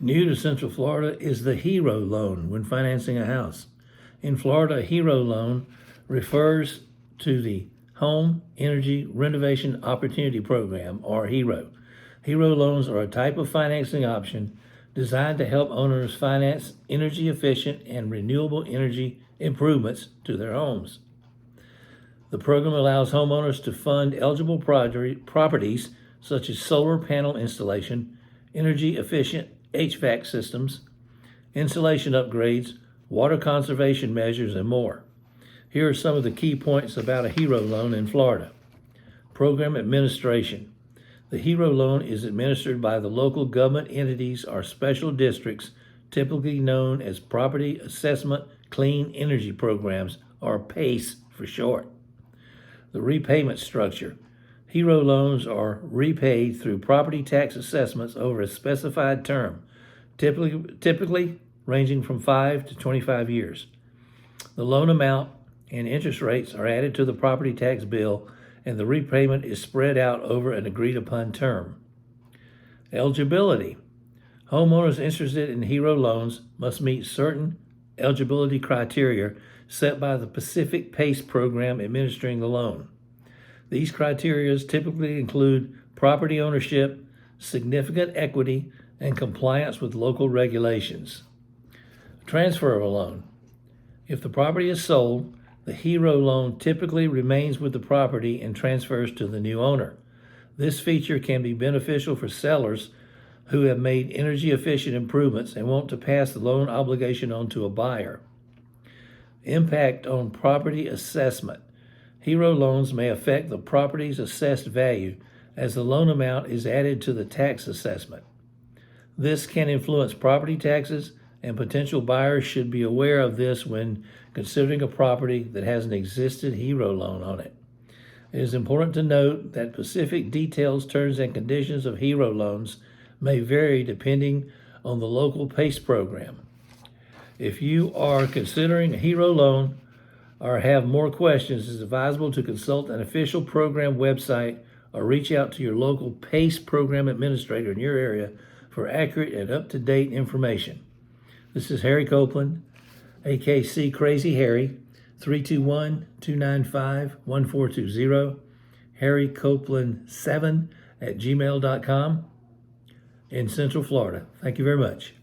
New to Central Florida is the HERO loan when financing a house. In Florida, a HERO loan refers to the Home Energy Renovation Opportunity Program, or HERO. HERO loans are a type of financing option designed to help owners finance energy-efficient and renewable energy improvements to their homes. The program allows homeowners to fund eligible properties such as solar panel installation, energy-efficient HVAC systems, insulation upgrades, water conservation measures, and more. Here are some of the key points about a HERO loan in Florida. Program administration. The HERO loan is administered by the local government entities or special districts, typically known as Property Assessment Clean Energy Programs, or PACE for short. The repayment structure. HERO loans are repaid through property tax assessments over a specified term, typically ranging from 5 to 25 years. The loan amount and interest rates are added to the property tax bill, and the repayment is spread out over an agreed-upon term. Eligibility. Homeowners interested in HERO loans must meet certain eligibility criteria set by the Pacific PACE program administering the loan. These criteria typically include property ownership, significant equity, and compliance with local regulations. Transfer of a loan. If the property is sold, the HERO loan typically remains with the property and transfers to the new owner. This feature can be beneficial for sellers who have made energy-efficient improvements and want to pass the loan obligation on to a buyer. Impact on property assessment. HERO loans may affect the property's assessed value as the loan amount is added to the tax assessment. This can influence property taxes, and potential buyers should be aware of this when considering a property that has an existing HERO loan on it. It is important to note that specific details, terms, and conditions of HERO loans may vary depending on the local PACE program. If you are considering a HERO loan or have more questions, it's advisable to consult an official program website or reach out to your local PACE program administrator in your area for accurate and up-to-date information. This is Harry Copeland, AKC Crazy Harry, 321-295-1420, harrycopeland7@gmail.com in Central Florida. Thank you very much.